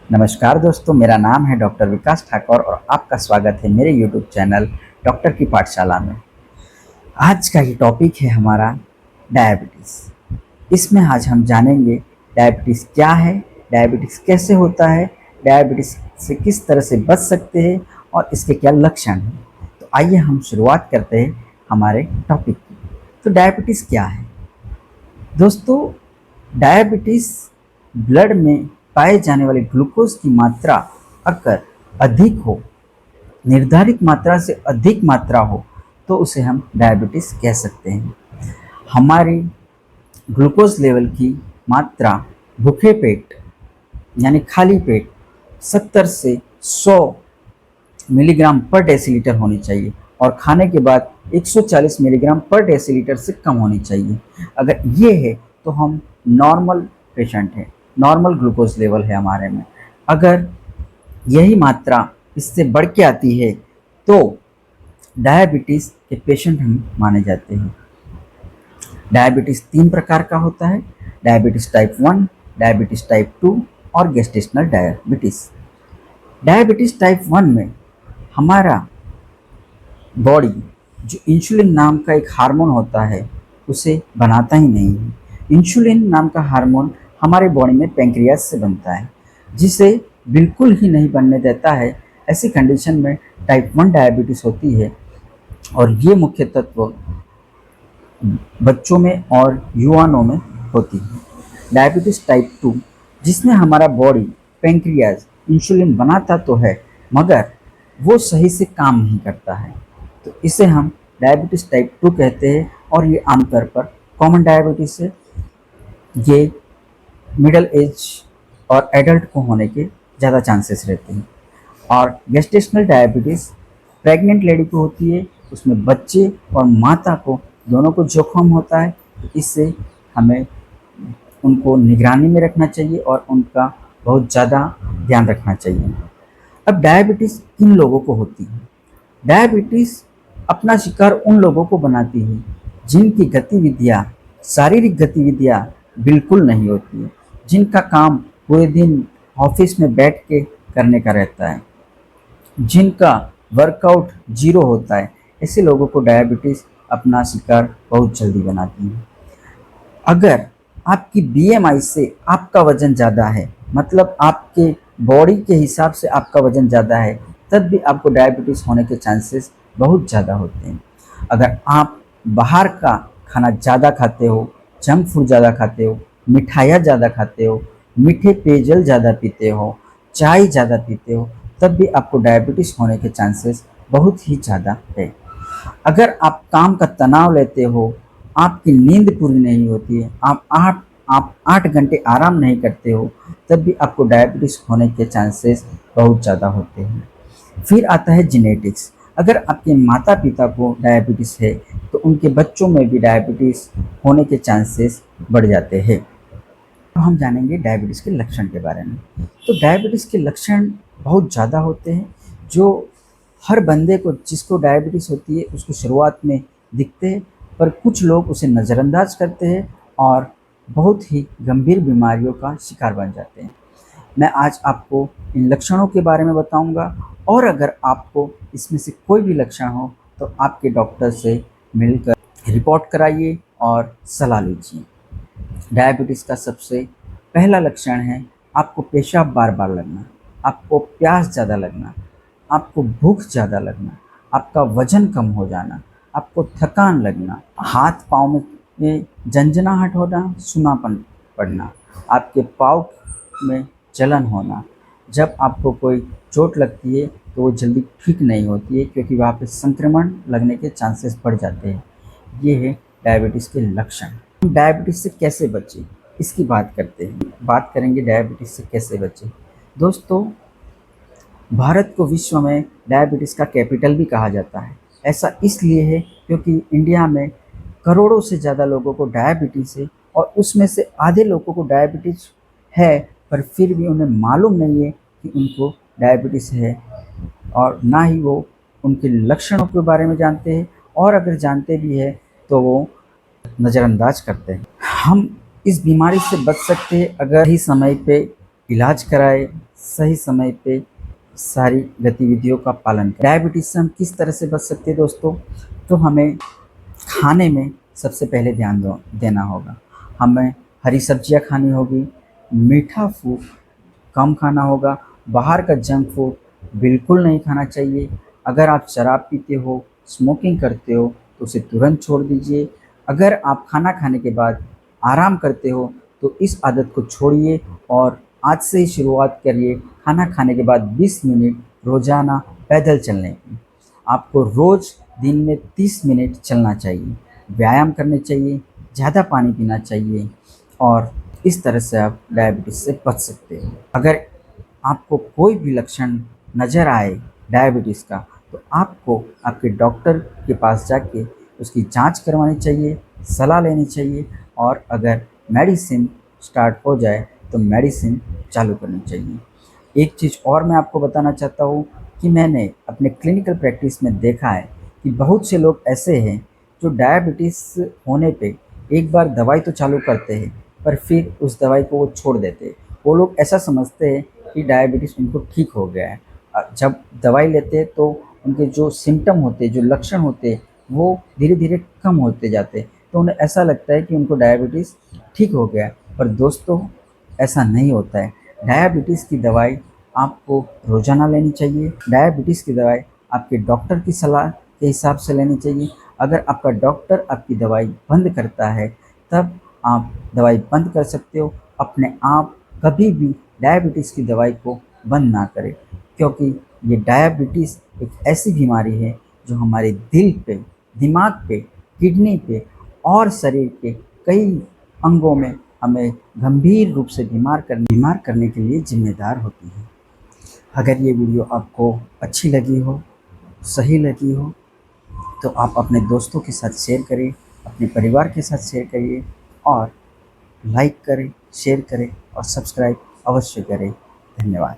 नमस्कार दोस्तों, मेरा नाम है डॉक्टर विकास ठाकुर और आपका स्वागत है मेरे यूट्यूब चैनल डॉक्टर की पाठशाला में। आज का ये टॉपिक है हमारा डायबिटीज़। इसमें आज हम जानेंगे डायबिटीज़ क्या है, डायबिटीज़ कैसे होता है, डायबिटीज़ से किस तरह से बच सकते हैं और इसके क्या लक्षण हैं। तो आइए हम शुरुआत करते हैं हमारे टॉपिक की। तो डायबिटीज़ क्या है दोस्तों? डायबिटीज़ ब्लड में पाए जाने वाले ग्लूकोज की मात्रा अगर अधिक हो, निर्धारित मात्रा से अधिक मात्रा हो, तो उसे हम डायबिटीज़ कह सकते हैं। हमारी ग्लूकोज लेवल की मात्रा भूखे पेट यानी खाली पेट 70 से 100 मिलीग्राम पर डेसीलीटर होनी चाहिए और खाने के बाद 140 मिलीग्राम पर डेसीलीटर से कम होनी चाहिए। अगर ये है तो हम नॉर्मल पेशेंट हैं, नॉर्मल ग्लूकोज लेवल है हमारे में। अगर यही मात्रा इससे बढ़ के आती है तो डायबिटीज़ के पेशेंट हम माने जाते हैं। डायबिटीज़ 3 प्रकार का होता है: डायबिटीज़ टाइप 1, डायबिटीज़ टाइप 2 और गेस्टेशनल डायबिटीज़। डायबिटीज़ टाइप 1 में हमारा बॉडी जो इंसुलिन नाम का एक हार्मोन होता है उसे बनाता ही नहीं है। इंसुलिन नाम का हार्मोन हमारे बॉडी में पैंक्रियाज से बनता है, जिसे बिल्कुल ही नहीं बनने देता है। ऐसी कंडीशन में टाइप 1 डायबिटीज़ होती है और ये मुख्य तत्व बच्चों में और युवाओं में होती है। डायबिटीज़ टाइप 2 जिसमें हमारा बॉडी पैंक्रियाज इंसुलिन बनाता तो है मगर वो सही से काम नहीं करता है, तो इसे हम डायबिटीज़ टाइप 2 कहते हैं और ये आमतौर पर कॉमन डायबिटीज़ है। ये मिडिल एज और एडल्ट को होने के ज़्यादा चांसेस रहते हैं। और गेस्टेशनल डायबिटीज़ प्रेग्नेंट लेडी को होती है, उसमें बच्चे और माता को दोनों को जोखिम होता है, तो इससे हमें उनको निगरानी में रखना चाहिए और उनका बहुत ज़्यादा ध्यान रखना चाहिए। अब डायबिटीज़ किन लोगों को होती है? डायबिटीज़ अपना शिकार उन लोगों को बनाती है जिनकी गतिविधियाँ, शारीरिक गतिविधियाँ बिल्कुल नहीं होती है, जिनका काम पूरे दिन ऑफिस में बैठ के करने का रहता है, जिनका वर्कआउट जीरो होता है। ऐसे लोगों को डायबिटीज़ अपना शिकार बहुत जल्दी बनाती है। अगर आपकी बीएमआई से आपका वज़न ज़्यादा है, मतलब आपके बॉडी के हिसाब से आपका वज़न ज़्यादा है, तब भी आपको डायबिटीज़ होने के चांसेस बहुत ज़्यादा होते हैं। अगर आप बाहर का खाना ज़्यादा खाते हो, जंक फूड ज़्यादा खाते हो, मिठाइयाँ ज़्यादा खाते हो, मीठे पेयजल ज़्यादा पीते हो, चाय ज़्यादा पीते हो, तब भी आपको डायबिटीज़ होने के चांसेस बहुत ही ज़्यादा है। अगर आप काम का तनाव लेते हो, आपकी नींद पूरी नहीं होती है, आप 8 घंटे आराम नहीं करते हो, तब भी आपको डायबिटीज़ होने के चांसेस बहुत ज़्यादा होते हैं। फिर आता है जेनेटिक्स। अगर आपके माता पिता को डायबिटीज़ है तो उनके बच्चों में भी डायबिटीज़ होने के चांसेस बढ़ जाते हैं। तो हम जानेंगे डायबिटीज़ के लक्षण के बारे में। तो डायबिटीज़ के लक्षण बहुत ज़्यादा होते हैं, जो हर बंदे को जिसको डायबिटीज़ होती है उसको शुरुआत में दिखते हैं, पर कुछ लोग उसे नज़रअंदाज करते हैं और बहुत ही गंभीर बीमारियों का शिकार बन जाते हैं। मैं आज आपको इन लक्षणों के बारे में बताऊंगा और अगर आपको इसमें से कोई भी लक्षण हो तो आपके डॉक्टर से मिलकर रिपोर्ट कराइए और सलाह लीजिए। डायबिटीज़ का सबसे पहला लक्षण है आपको पेशाब बार बार लगना, आपको प्यास ज़्यादा लगना, आपको भूख ज़्यादा लगना, आपका वज़न कम हो जाना, आपको थकान लगना, हाथ पाँव में झंझनाहट होना, सूनापन पड़ना, आपके पाँव में जलन होना। जब आपको कोई चोट लगती है तो वो जल्दी ठीक नहीं होती है क्योंकि वहाँ पे संक्रमण लगने के चांसेस बढ़ जाते हैं। ये है डायबिटीज़ के लक्षण। हम डायबिटीज़ से कैसे बचें इसकी बात करते हैं। बात करेंगे डायबिटीज़ से कैसे बचें। दोस्तों, भारत को विश्व में डायबिटीज़ का कैपिटल भी कहा जाता है। ऐसा इसलिए है क्योंकि इंडिया में करोड़ों से ज़्यादा लोगों को डायबिटीज़ है और उसमें से आधे लोगों को डायबिटीज़ है, पर फिर भी उन्हें मालूम नहीं है कि उनको डायबिटीज़ है और ना ही वो उनके लक्षणों के बारे में जानते हैं, और अगर जानते भी हैं तो वो नज़रअंदाज करते हैं। हम इस बीमारी से बच सकते हैं अगर ही समय पे इलाज कराए, सही समय पे सारी गतिविधियों का पालन करें। डायबिटीज़ से हम किस तरह से बच सकते हैं दोस्तों? तो हमें खाने में सबसे पहले ध्यान देना होगा। हमें हरी सब्जियाँ खानी होगी, मीठा फूड कम खाना होगा, बाहर का जंक फूड बिल्कुल नहीं खाना चाहिए। अगर आप शराब पीते हो, स्मोकिंग करते हो तो उसे तुरंत छोड़ दीजिए। अगर आप खाना खाने के बाद आराम करते हो तो इस आदत को छोड़िए और आज से ही शुरुआत करिए खाना खाने के बाद 20 मिनट रोज़ाना पैदल चलने की। आपको रोज़ दिन में 30 मिनट चलना चाहिए, व्यायाम करने चाहिए, ज़्यादा पानी पीना चाहिए और इस तरह से आप डायबिटीज़ से बच सकते हो। अगर आपको कोई भी लक्षण नज़र आए डायबिटीज़ का, तो आपको आपके डॉक्टर के पास जाके उसकी जांच करवानी चाहिए, सलाह लेनी चाहिए और अगर मेडिसिन स्टार्ट हो जाए तो मेडिसिन चालू करनी चाहिए। एक चीज़ और मैं आपको बताना चाहता हूँ कि मैंने अपने क्लिनिकल प्रैक्टिस में देखा है कि बहुत से लोग ऐसे हैं जो डायबिटीज़ होने पे एक बार दवाई तो चालू करते हैं पर फिर उस दवाई को वो छोड़ देते हैं। वो लोग ऐसा समझते हैं कि डायबिटीज़ उनको ठीक हो गया है। जब दवाई लेते हैं तो उनके जो सिम्पटम होते हैं, जो लक्षण होते हैं, वो धीरे-धीरे कम होते जाते हैं। तो उन्हें ऐसा लगता है कि उनको डायबिटीज़ ठीक हो गया है, पर दोस्तों ऐसा नहीं होता है। डायबिटीज़ की दवाई आपको रोज़ाना लेनी चाहिए। डायबिटीज़ की दवाई आपके डॉक्टर की सलाह के हिसाब से लेनी चाहिए। अगर आपका डॉक्टर आपकी दवाई बंद करता है, तब आप दवाई बंद कर सकते हो। अपने आप कभी भी डायबिटीज़ की दवाई को बंद ना करें, क्योंकि ये डायबिटीज़ एक ऐसी बीमारी है जो हमारे दिल पे, दिमाग पे, किडनी पे और शरीर के कई अंगों में हमें गंभीर रूप से बीमार करने के लिए ज़िम्मेदार होती है। अगर ये वीडियो आपको अच्छी लगी हो, सही लगी हो, तो आप अपने दोस्तों के साथ शेयर करें, अपने परिवार के साथ शेयर करिए और लाइक करें, शेयर करें और सब्सक्राइब अवश्य करें। धन्यवाद।